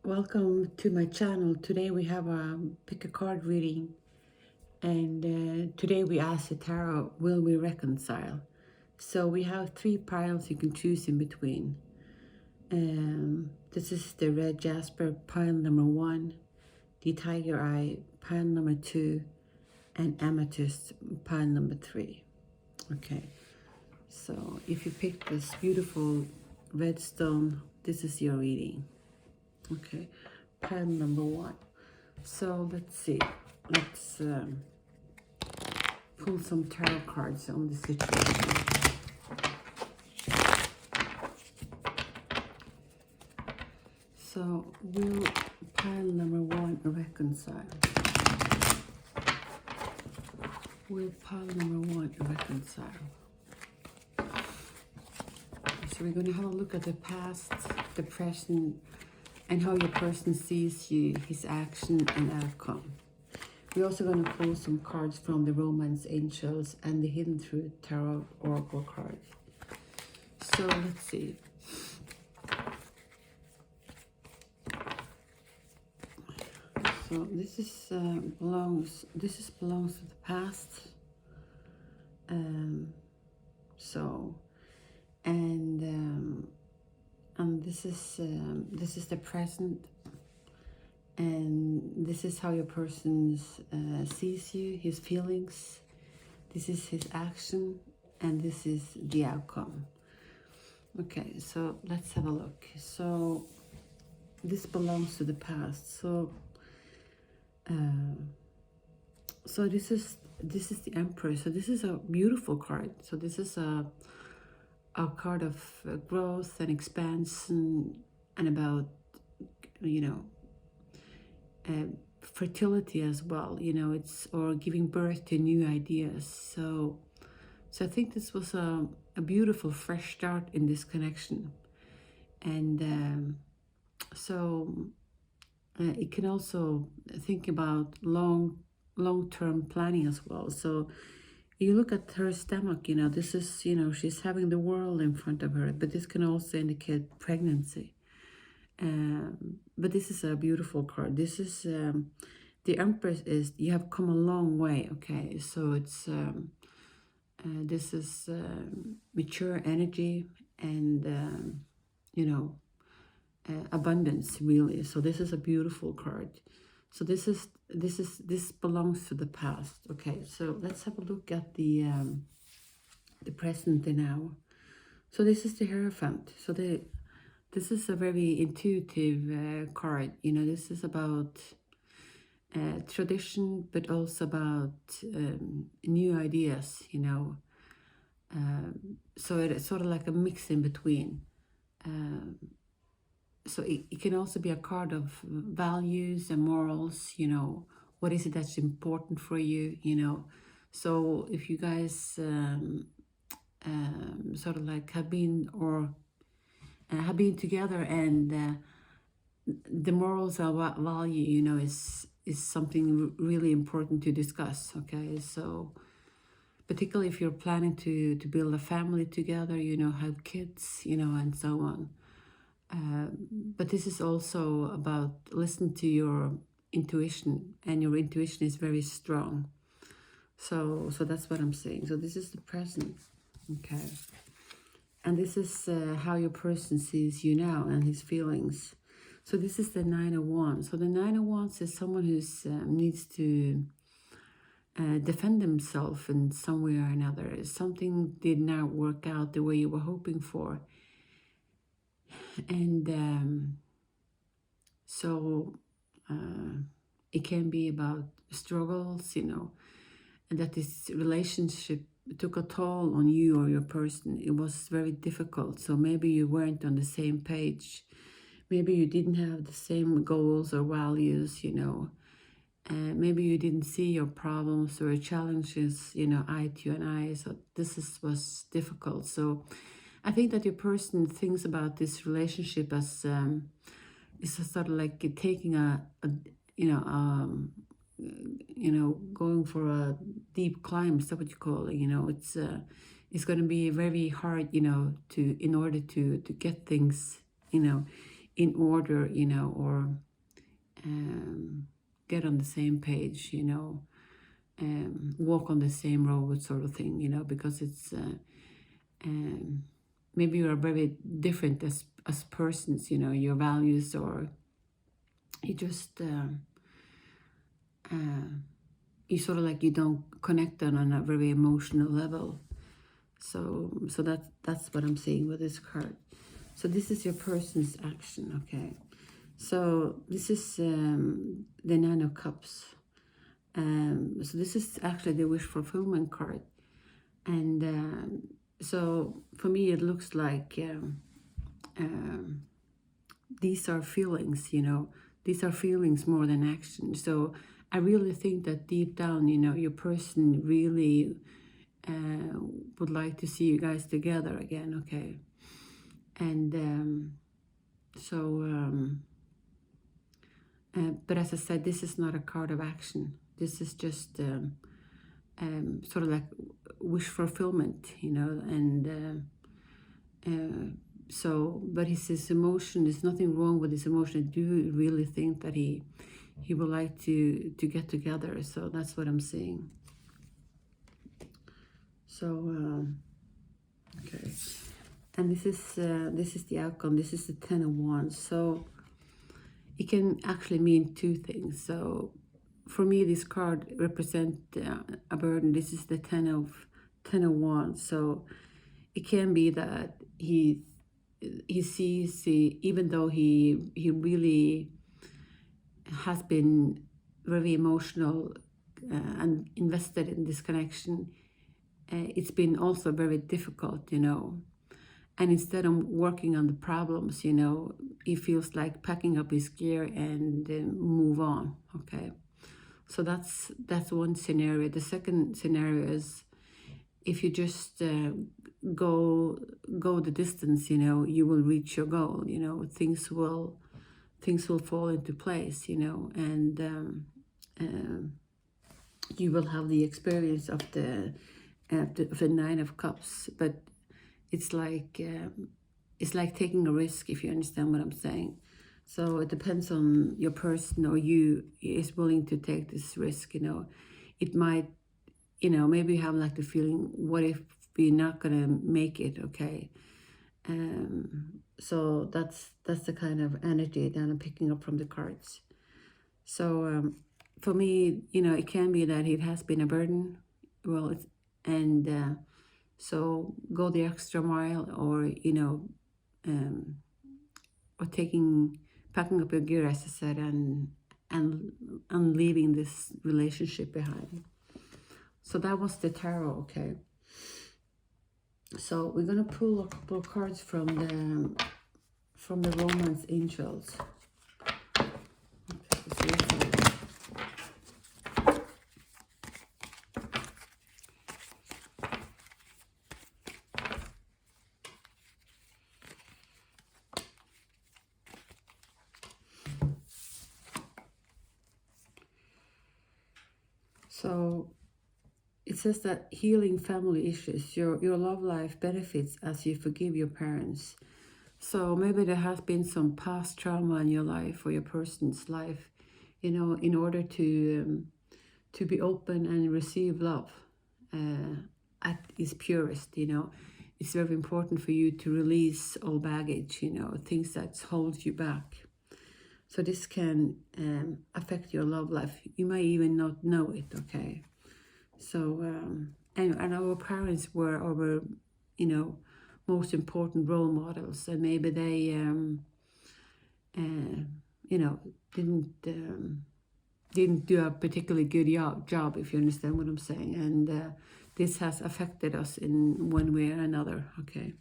Welcome to my channel. Today we have a pick a card reading, and today we ask the tarot, will we reconcile? So we have three piles you can choose in between. This is the red jasper pile number 1, the tiger eye pile number 2, and amethyst pile number 3. Okay, so if you pick this beautiful red stone, this is your reading. Okay, pile number 1. So let's see. Let's pull some tarot cards on the situation. So will pile number 1 reconcile? Will pile number 1 reconcile? So we're going to have a look at the past, the present, and how your person sees you, his action and outcome. We're also going to pull some cards from the Romance Angels and the Hidden Truth Tarot Oracle cards. So let's see. So this is belongs to the past. And this is the present, and this is how your person sees you, his feelings. This is his action, and this is the outcome. Okay, so let's have a look. So this belongs to the past. So this is the Emperor. So this is a beautiful card. So this is a card of growth and expansion, and about, fertility as well. It's, or giving birth to new ideas. So I think this was a beautiful fresh start in this connection. And it can also think about long-term planning as well. So you look at her stomach, this is, she's having the world in front of her, but this can also indicate pregnancy. But this is a beautiful card. This is, the Empress is, you have come a long way, okay? So it's, this is mature energy and, abundance, really. So this is a beautiful card. So this belongs to the past. Okay, so let's have a look at the present and now. So this is the Hierophant. So this is a very intuitive card. This is about tradition, but also about new ideas. So it's sort of like a mix in between. So it can also be a card of values and morals, what is it that's important for you, So if you guys sort of like have been together, and the morals and value, is something really important to discuss, okay? So particularly if you're planning to build a family together, have kids, and so on. But this is also about listening to your intuition, and your intuition is very strong. So that's what I'm saying. So this is the present, okay? And this is how your person sees you now and his feelings. So this is the Nine of Wands. So the Nine of Wands is someone who needs to defend himself in some way or another. Something did not work out the way you were hoping for. And it can be about struggles, and that this relationship took a toll on you or your person. It was very difficult. So maybe you weren't on the same page. Maybe you didn't have the same goals or values, and maybe you didn't see your problems or your challenges, eye to an eye. So was difficult. So I think that your person thinks about this relationship as it's sort of like taking going for a deep climb. Is that what you call it? It's going to be very hard, in order to get things, in order, you know, or get on the same page, you know, walk on the same road sort of thing, you know, because it's maybe you are very different as persons, you know, your values, or you just you sort of like you don't connect on a very emotional level. So that's what I'm seeing with this card. So this is your person's action, okay? So this is the Nine of Cups. So this is actually the wish fulfillment card. And so for me, it looks like these are feelings, you know, these are feelings more than action. So I really think that deep down, you know, your person really would like to see you guys together again, okay? And but as I said, this is not a card of action. This is just sort of like wish fulfillment, you know, and so, but his emotion, there's nothing wrong with his emotion. I do really think that he would like to get together. So that's what I'm seeing. So okay, and this is the outcome. This is the Ten of Wands. So it can actually mean two things. So for me, this card represents a burden. This is the Ten of Wands. So it can be that he sees, even though he really has been very emotional and invested in this connection, it's been also very difficult, you know. And instead of working on the problems, you know, he feels like packing up his gear and move on, okay? So that's one scenario. The second scenario is if you just go the distance, you know, you will reach your goal, you know, things will fall into place, you know, and you will have the experience of the Nine of Cups. But it's like taking a risk, if you understand what I'm saying. So it depends on your person, or you is willing to take this risk, you know. It might, you know, maybe you have like the feeling, what if we're not gonna make it, okay? So that's the kind of energy that I'm picking up from the cards. So for me, you know, it can be that it has been a burden. Well, so go the extra mile, or, you know, or packing up your gear, as I said, and leaving this relationship behind. So that was the tarot, okay? So we're gonna pull a couple of cards from the Romance Angels. Okay, so it says that healing family issues, your love life benefits as you forgive your parents. So maybe there has been some past trauma in your life, or your person's life, you know, in order to be open and receive love at its purest, you know. It's very important for you to release all baggage, you know, things that hold you back. So this can affect your love life. You may even not know it, okay? So, and our parents were our, you know, most important role models, and maybe they, you know, didn't do a particularly good job, if you understand what I'm saying. And this has affected us in one way or another, okay?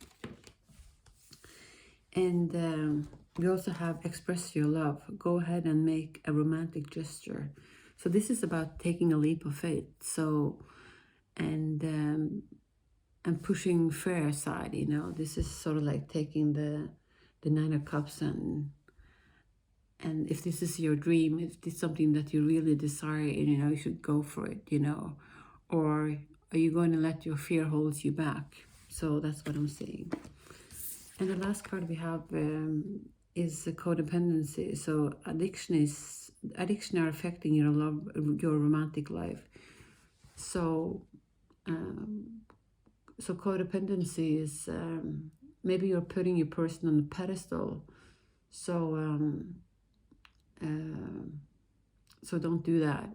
And we also have express your love. Go ahead and make a romantic gesture. So this is about taking a leap of faith. So, and pushing fear aside, you know. This is sort of like taking the Nine of Cups, and if this is your dream, if it's something that you really desire, you know, you should go for it, you know. Or are you going to let your fear hold you back? So that's what I'm saying. And the last card we have is codependency. So addiction are affecting your romantic life. So so codependency is maybe you're putting your person on a pedestal. So so don't do that.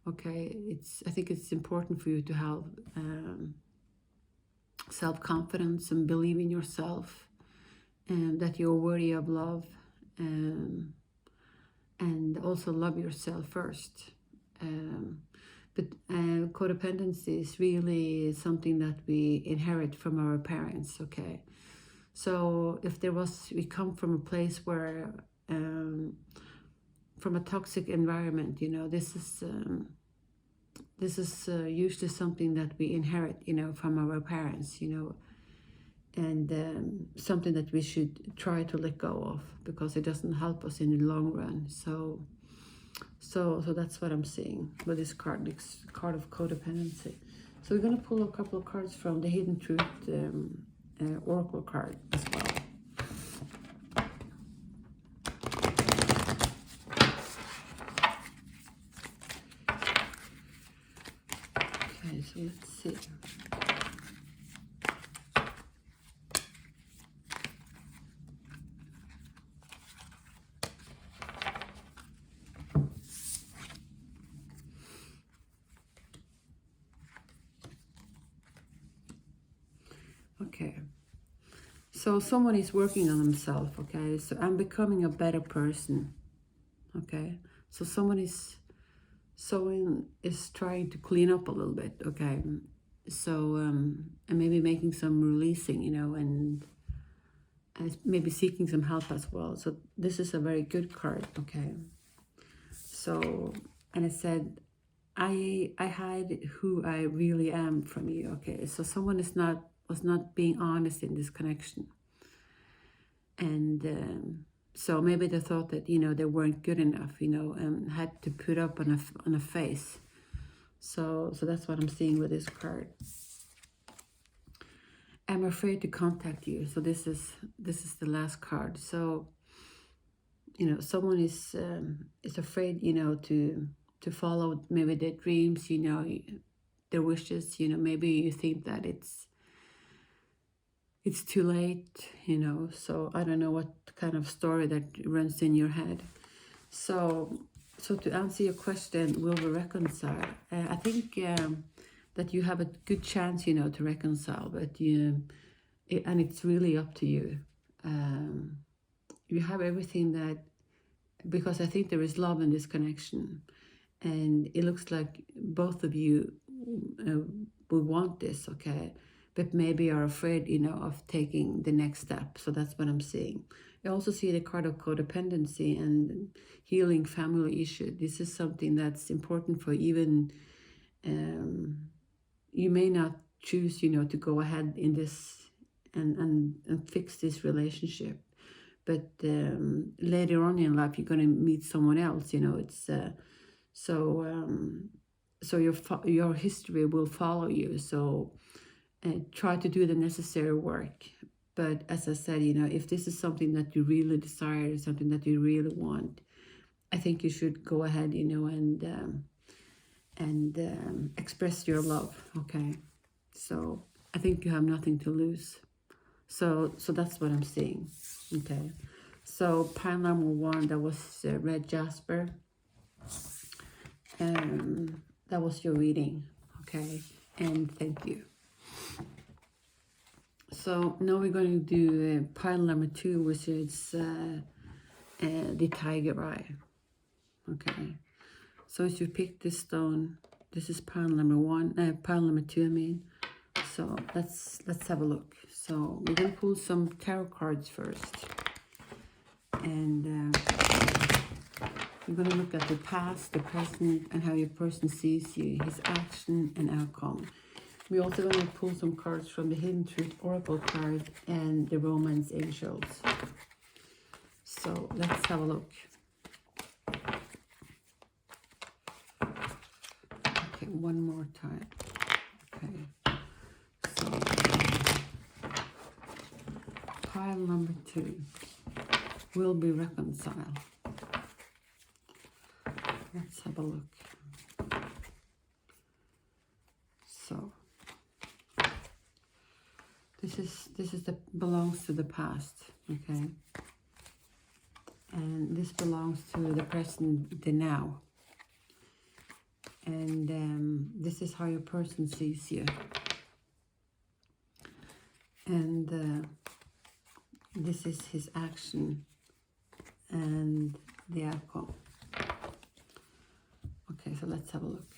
Okay, I think it's important for you to have self-confidence and believe in yourself, and that you're worthy of love, and also love yourself first. But codependency is really something that we inherit from our parents. Okay, so if we come from a place where from a toxic environment, this is usually something that we inherit, from our parents, and something that we should try to let go of, because it doesn't help us in the long run. So that's what I'm seeing with this card of codependency. So we're going to pull a couple of cards from the Hidden Truth Oracle card as well. Okay, so let's see. Okay, so someone is working on themselves. Okay, so I'm becoming a better person. Okay, so someone is trying to clean up a little bit. Okay, so and maybe making some releasing, and maybe seeking some help as well. So this is a very good card. Okay, so, and it said, I hide who I really am from you. Okay, so someone was not being honest in this connection, and so maybe they thought that they weren't good enough, and had to put up on a face. So that's what I'm seeing with this card. I'm afraid to contact you. So this is the last card. So someone is afraid to follow maybe their dreams, their wishes. Maybe you think that it's too late, so I don't know what kind of story that runs in your head. So to answer your question, will we reconcile? I think that you have a good chance, to reconcile, but and it's really up to you. You have everything that, because I think there is love in this connection, and it looks like both of you will want this. Okay, but maybe are afraid, of taking the next step. So that's what I'm seeing. I also see the card of codependency and healing family issue. This is something that's important for even, you may not choose, to go ahead in this and fix this relationship. But later on in life, you're going to meet someone else, it's, so your history will follow you. So try to do the necessary work. But as I said, if this is something that you really desire, something that you really want, I think you should go ahead, and express your love. Okay, so I think you have nothing to lose. So that's what I'm seeing. Okay, so pile number 1, that was red jasper. That was your reading. Okay, and thank you. So now we're going to do pile number 2, which is the tiger eye. Okay, so if you pick this stone, this is pile number 1, pile number 2, I mean. So let's have a look. So we're going to pull some tarot cards first, and we're going to look at the past, the present, and how your person sees you, his action and outcome. We're also going to pull some cards from the Hidden Truth Oracle card and the Romance Angels. So let's have a look. Okay, one more time. Okay. So pile number 2. will be reconciled. Let's have a look. So this is the belongs to the past, okay? And this belongs to the present, the now. And this is how your person sees you. And this is his action and the outcome. Okay, so let's have a look.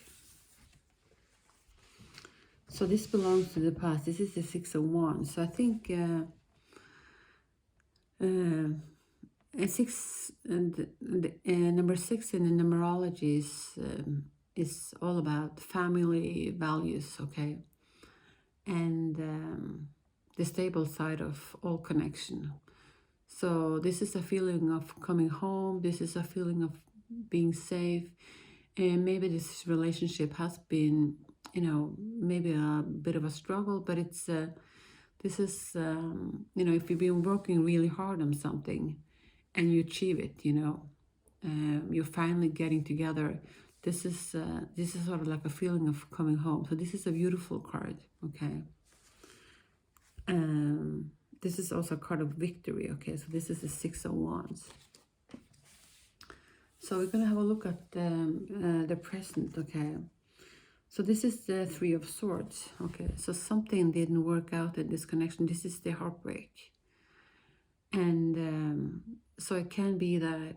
So this belongs to the past. This is the Six of Wands. So I think number 6 in the numerology is all about family values, okay? And the stable side of all connection. So this is a feeling of coming home. This is a feeling of being safe. And maybe this relationship has been, you know, maybe a bit of a struggle, but it's, this is, you know, if you've been working really hard on something and you achieve it, you know, you're finally getting together. This is sort of like a feeling of coming home. So this is a beautiful card, okay? This is also a card of victory, okay? So this is the Six of Wands. So we're going to have a look at the present, okay? So this is the Three of Swords, okay? So something didn't work out in this connection. This is the heartbreak. And so it can be that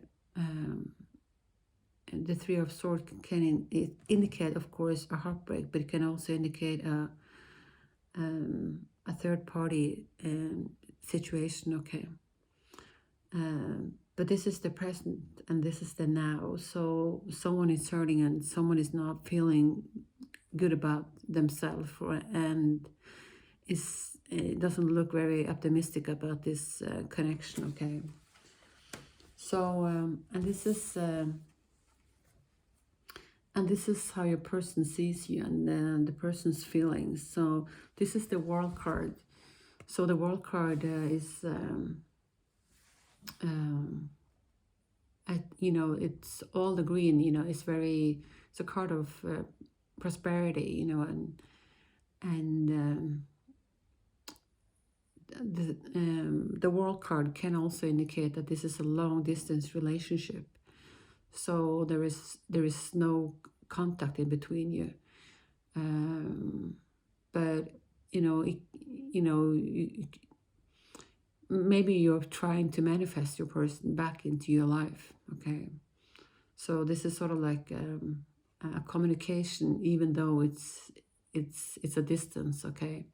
the Three of Swords can indicate, of course, a heartbreak, but it can also indicate a third party situation, okay? But this is the present and this is the now. So someone is hurting and someone is not feeling good about themselves, and it doesn't look very optimistic about this connection, okay? So and this is how your person sees you, and the person's feelings. So this is the World card. So the World card is you know, it's all the green, you know, it's a card of prosperity, you know, and the World card can also indicate that this is a long distance relationship. So there is no contact in between you, but you know, maybe you're trying to manifest your person back into your life, okay? So this is sort of like a communication, even though it's a distance, okay?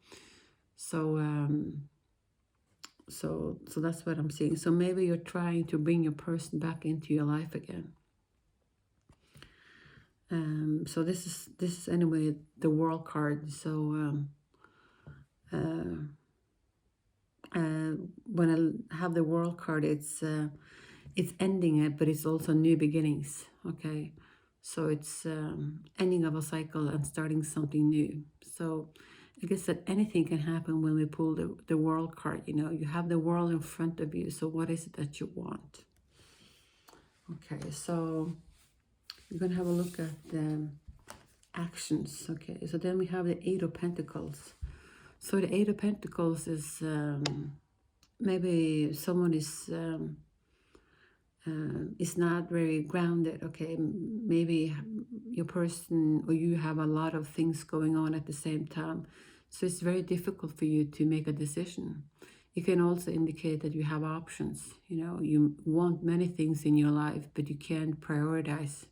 So so that's what I'm seeing. So maybe you're trying to bring your person back into your life again. So this is anyway the World card. So when I have the World card, it's ending it, but it's also new beginnings, okay? So it's ending of a cycle and starting something new. So I guess that anything can happen when we pull the World card, you know. You have the world in front of you, so what is it that you want? Okay, so we're going to have a look at the actions, okay? So then we have the Eight of Pentacles. So the Eight of Pentacles is maybe someone is not very grounded, okay? Maybe your person or you have a lot of things going on at the same time. So it's very difficult for you to make a decision. It can also indicate that you have options. You know, you want many things in your life, but you can't prioritize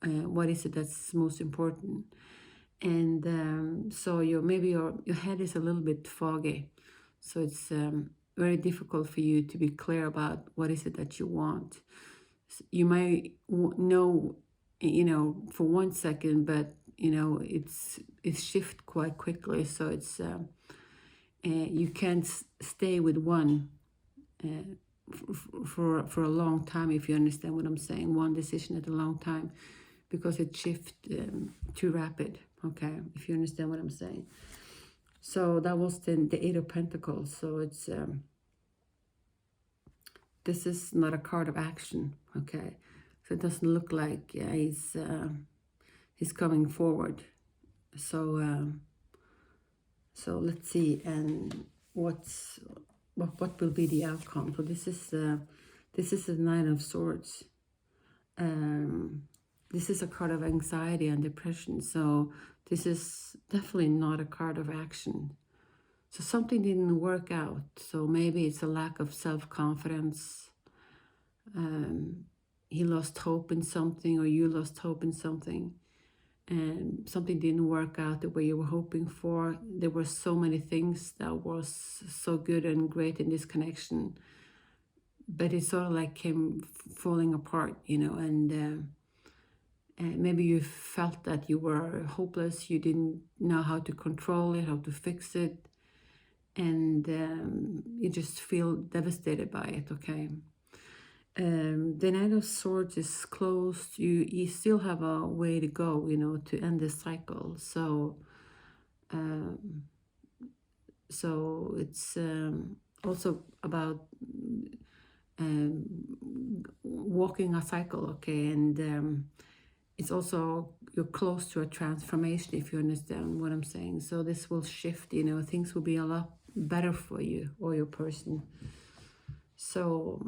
what is it that's most important. And so maybe your head is a little bit foggy. So it's very difficult for you to be clear about what is it that you want. You might know, you know, for 1 second, but you know, it's shift quite quickly. So it's you can't stay with one for a long time, if you understand what I'm saying. One decision at a long time, because it shifts too rapid, okay, if you understand what I'm saying. So that was the Eight of Pentacles. So it's this is not a card of action, okay? So it doesn't look like he's coming forward. So so let's see, and what will be the outcome? So this is the Nine of Swords. This is a card of anxiety and depression. So this is definitely not a card of action. So something didn't work out. So maybe it's a lack of self-confidence. He lost hope in something, or you lost hope in something, and something didn't work out the way you were hoping for. There were so many things that was so good and great in this connection, but it sort of like came falling apart, you know, and maybe you felt that you were hopeless. You didn't know how to control it, how to fix it, and you just feel devastated by it, okay? The Knight of Swords is closed. You still have a way to go, you know, to end this cycle. So so it's also about walking a cycle, okay? And it's also, you're close to a transformation, if you understand what I'm saying. So this will shift, you know, things will be a lot better for you or your person. So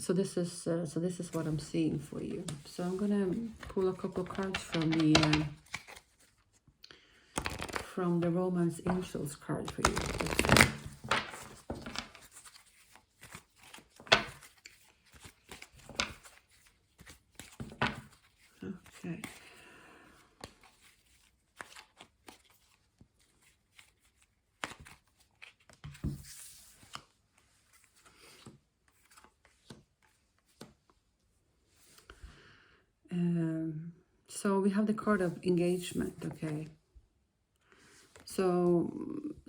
so this is what I'm seeing for you. So I'm gonna pull a couple of cards from the Romance Angels card for you. Okay. So we have the card of engagement, okay? So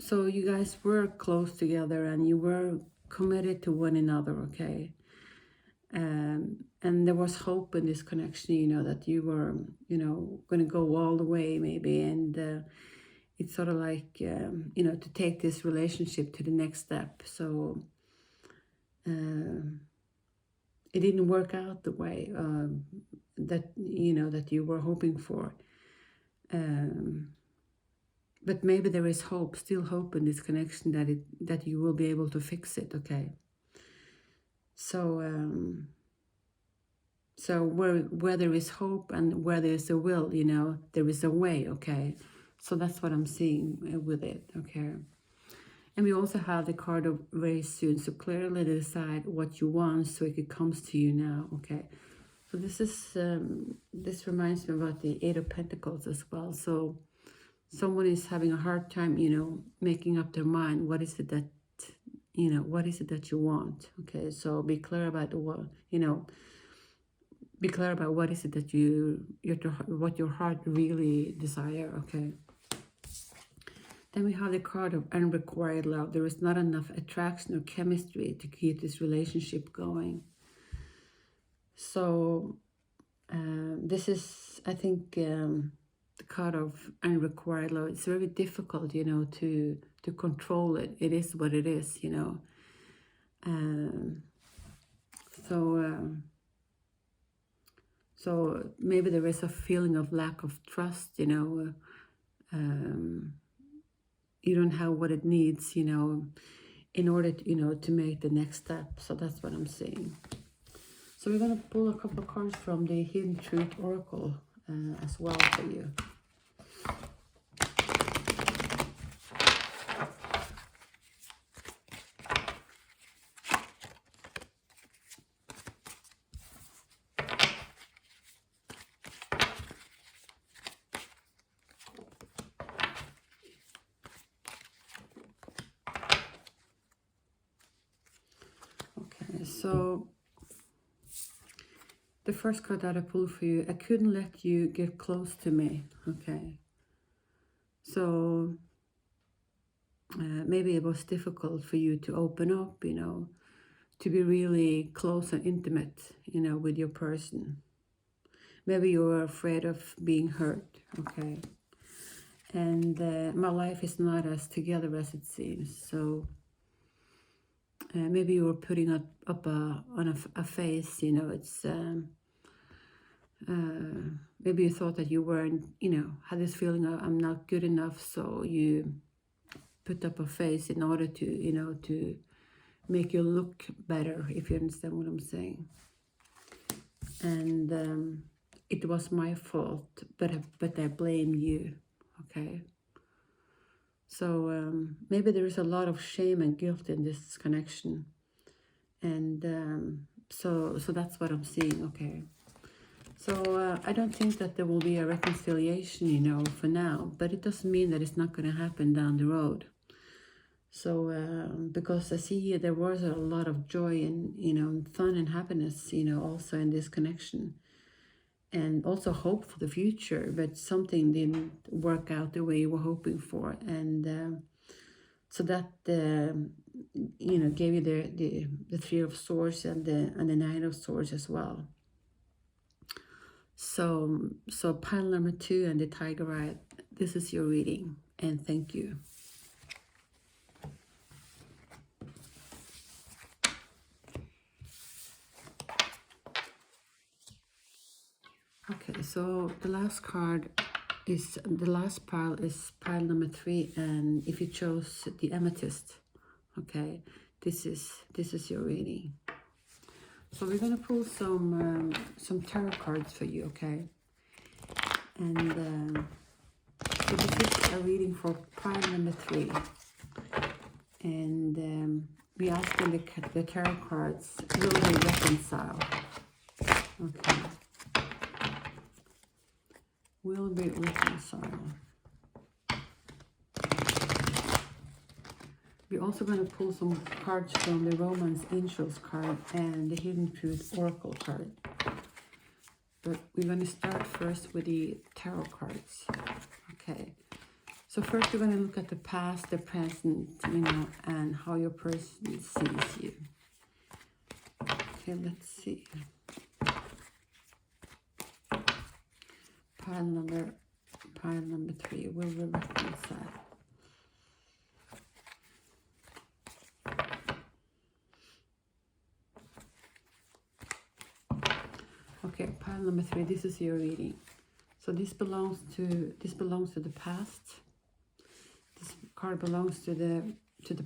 you guys were close together and you were committed to one another, okay? And there was hope in this connection, you know, that you were, you know, going to go all the way maybe. And it's sort of like, you know, to take this relationship to the next step. So it didn't work out the way that, you know, that you were hoping for. But maybe there is hope, still hope in this connection that you will be able to fix it, okay? So so where there is hope and where there is a will, you know, there is a way, okay? So that's what I'm seeing with it, okay? And we also have the card of very soon. So clearly decide what you want so it comes to you now, okay? So this is this reminds me about the Eight of Pentacles as well. So someone is having a hard time, you know, making up their mind. What is it that, you know, what is it that you want? Okay, so be clear about what, you know, be clear about what is it that what your heart really desire, okay? Then we have the card of unrequited love. There is not enough attraction or chemistry to keep this relationship going. So this is, I think, the card of unrequited love. It's very difficult, you know, to control it. It is what it is, you know. So maybe there is a feeling of lack of trust, you know. You don't have what it needs, you know, in order to, you know, to make the next step. So that's what I'm saying. So we're going to pull a couple of cards from the Hidden Truth Oracle as well for you. So the first card that I pulled for you, I couldn't let you get close to me, okay? So maybe it was difficult for you to open up, you know, to be really close and intimate, you know, with your person. Maybe you were afraid of being hurt, okay? And my life is not as together as it seems. So maybe you were putting up a face, you know, it's maybe you thought that you weren't, you know, had this feeling of I'm not good enough, so you put up a face in order to, you know, to make you look better, if you understand what I'm saying. And it was my fault, but I blame you, okay? So maybe there is a lot of shame and guilt in this connection, and so that's what I'm seeing, okay? So I don't think that there will be a reconciliation, you know, for now, but it doesn't mean that it's not going to happen down the road. So because I see there was a lot of joy and, you know, fun and happiness, you know, also in this connection, and also hope for the future, but something didn't work out the way you were hoping for, and so that you know, gave you the Three of Swords and the Nine of Swords as well. So pile number 2 and the Tiger Eye, this is your reading, and thank you. Okay, so the last card is, the last pile is pile number 3, and if you chose the Amethyst, okay, this is your reading. So we're gonna pull some tarot cards for you, okay? And so this is a reading for pile number 3, and we ask the tarot cards, will they reconcile? Okay. Will they reconcile? We're also going to pull some cards from the Romance Angels card and the Hidden Truth Oracle card. But we're going to start first with the tarot cards. Okay. So first we're going to look at the past, the present, you know, and how your person sees you. Okay, let's see. Pile number 3, will we reconcile? Okay, pile number 3, this is your reading. So this belongs to the past. This card belongs to the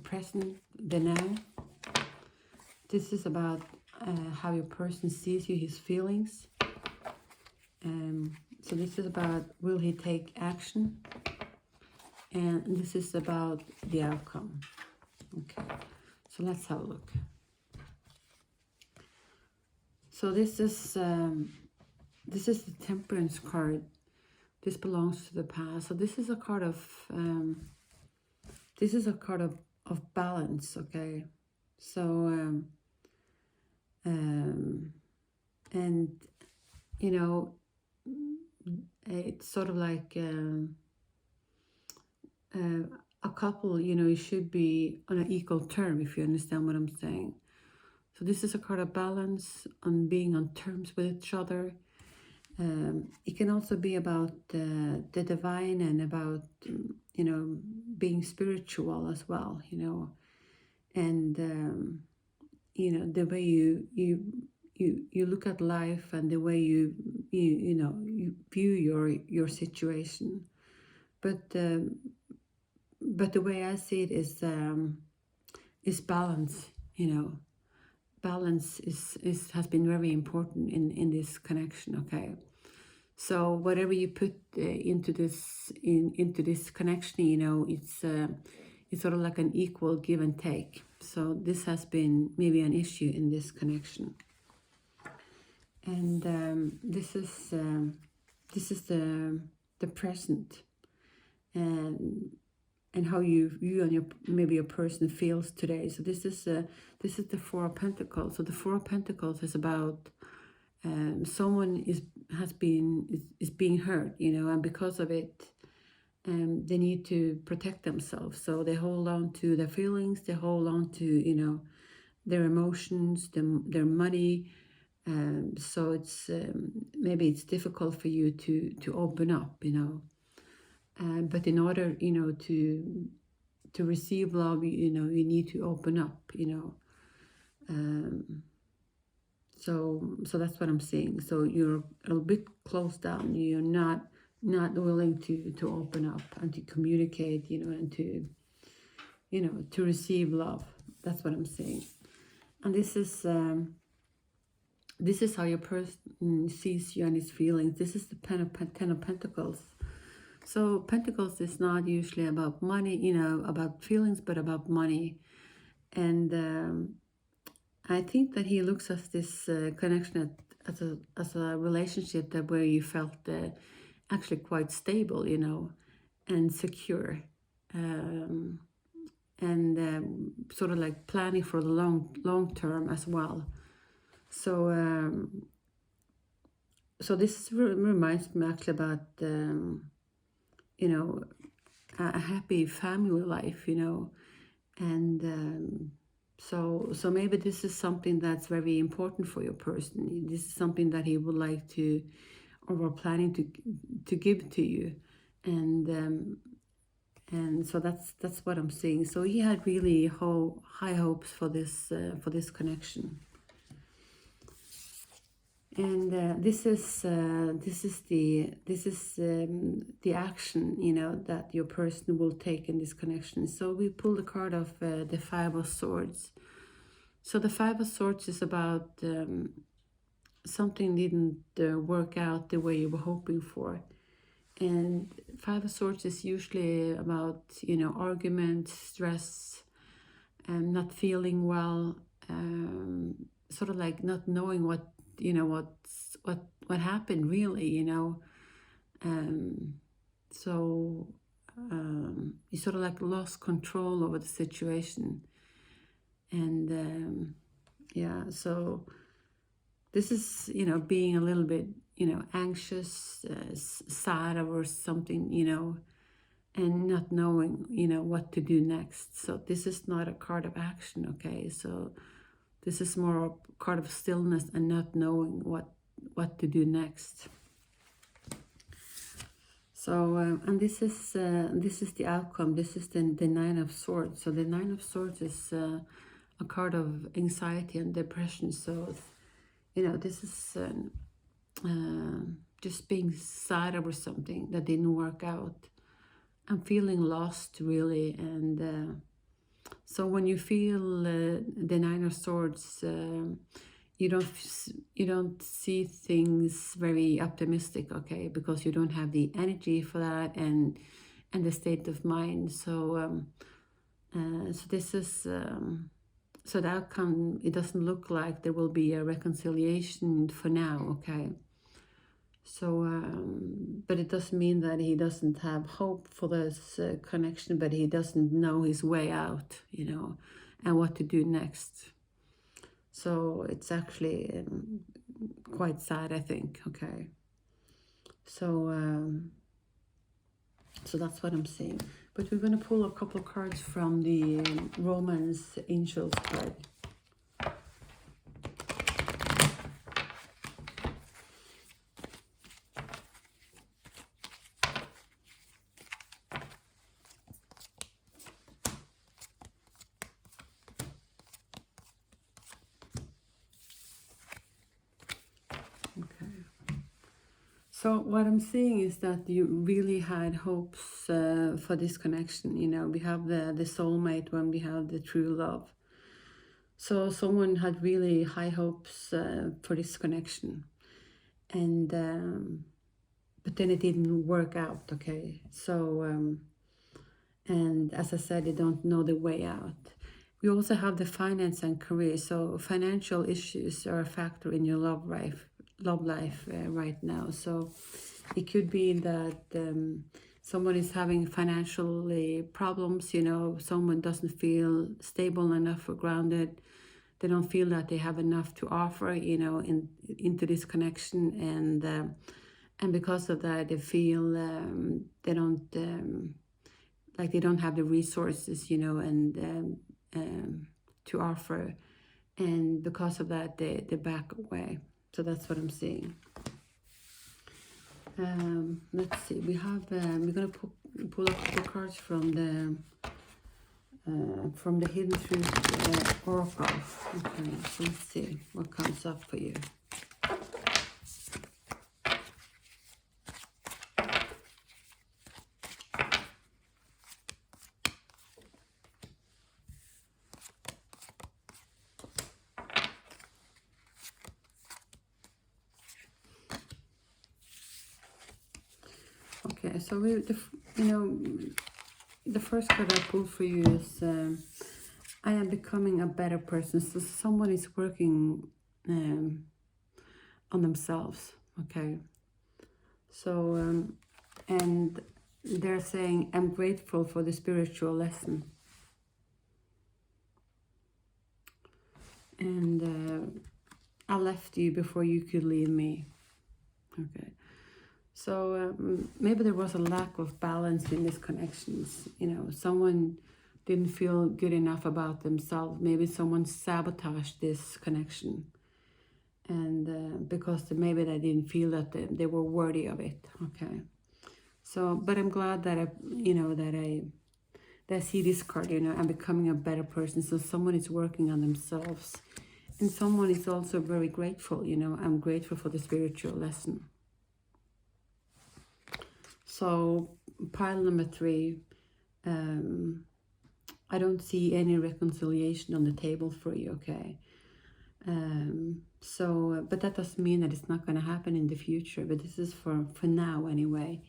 present, the now. This is about how your person sees you, his feelings. So this is about, will he take action? And this is about the outcome. Okay, so let's have a look. So this is the Temperance card. This belongs to the past. So this is a card of balance. Okay, so and you know, it's sort of like a couple, you know, it should be on an equal term, if you understand what I'm saying. So this is a card of balance, on being on terms with each other. It can also be about the divine and about, you know, being spiritual as well, you know, and you know, the way you look at life and the way you view your situation. But the way I see it is balance. You know, balance has been very important in this connection. Okay, so whatever you put into this connection, you know, it's sort of like an equal give and take. So this has been maybe an issue in this connection, and this is the present, and how you and your person feels today. So this is the Four of Pentacles. So the Four of Pentacles is about someone is being hurt, you know, and because of it, they need to protect themselves. So they hold on to their feelings. They hold on to, you know, their emotions, their money. So it's maybe it's difficult for you to open up, you know. But in order, you know, to receive love, you know, you need to open up, you know. Um, so that's what I'm seeing. So you're a bit closed down. You're not willing to open up and to communicate, and to receive love. That's what I'm saying. And this is how your person sees you and his feelings. This is the ten of Pentacles. So Pentacles is not usually about money, about feelings, but about money. And I think that he looks at this connection as a relationship that where you felt actually quite stable, and secure, and sort of like planning for the long term as well. So so this reminds me actually about a happy family life, and so maybe this is something that's very important for your person. This is something that he would like to, or were planning to give to you, and so that's what I'm saying. So he had really high hopes for this connection. And this is the action, that your person will take in this connection. So we pull the card of the Five of Swords. So the Five of Swords is about something didn't work out the way you were hoping for. And Five of Swords is usually about, arguments, stress, and not feeling well, sort of like not knowing what happened really, so you sort of like lost control over the situation. And yeah, so this is, being a little bit, anxious, sad over something, and not knowing, what to do next. So this is not a card of action, okay? So this is more a card of stillness and not knowing what to do next. So and this is the outcome. This is the Nine of Swords. So the Nine of Swords is a card of anxiety and depression. So this is just being sad over something that didn't work out. I'm feeling lost really, and so when you feel the Nine of Swords, you don't see things very optimistic, okay? Because you don't have the energy for that and the state of mind. So so this is so the outcome. It doesn't look like there will be a reconciliation for now, okay? So, but it doesn't mean that he doesn't have hope for this connection, but he doesn't know his way out, and what to do next. So it's actually quite sad, I think, okay? So, so that's what I'm saying. But we're going to pull a couple of cards from the Romance Angels card. So what I'm seeing is that you really had hopes for this connection. We have the soulmate when we have the true love. So someone had really high hopes for this connection. And but then it didn't work out, okay? So, and as I said, they don't know the way out. We also have the finance and career. So financial issues are a factor in your love life right now. So it could be that someone is having financially problems, someone doesn't feel stable enough or grounded. They don't feel that they have enough to offer, into this connection, and because of that, they feel they don't like they don't have the resources, and to offer, and because of that, they back away. So that's what I'm seeing. Let's see. We have we're gonna pull up the cards from the from the Hidden Truth Oracle. Okay, so let's see what comes up for you. Okay, so the first card I pulled for you is I am becoming a better person. So someone is working on themselves. Okay, so and they're saying, I'm grateful for the spiritual lesson. And I left you before you could leave me. Okay. So maybe there was a lack of balance in these connections. Someone didn't feel good enough about themselves. Maybe someone sabotaged this connection. And because maybe they didn't feel that they were worthy of it. Okay. So, but I'm glad that I see this card, I'm becoming a better person. So someone is working on themselves. And someone is also very grateful, I'm grateful for the spiritual lesson. So pile number 3, I don't see any reconciliation on the table for you, okay? But that doesn't mean that it's not going to happen in the future, but this is for now anyway.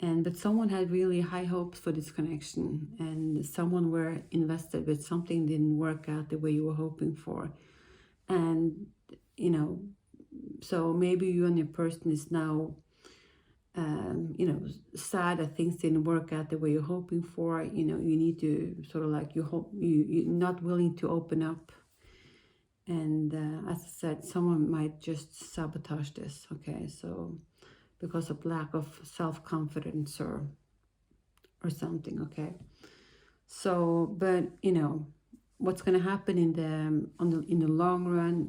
But someone had really high hopes for this connection, and someone were invested, but something didn't work out the way you were hoping for. And, so maybe you and your person is now, sad that things didn't work out the way you're hoping for. You need to sort of like, you're not willing to open up. And as I said, someone might just sabotage this, okay? So because of lack of self-confidence or something, okay? So, but what's going to happen in the long run,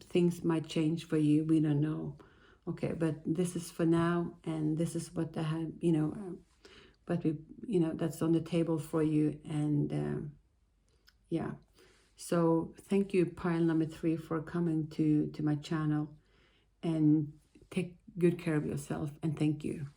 things might change for you. We don't know, okay? But this is for now, and this is what I had, but we, that's on the table for you. And yeah. So thank you, pile number 3, for coming to my channel, and take good care of yourself, and thank you.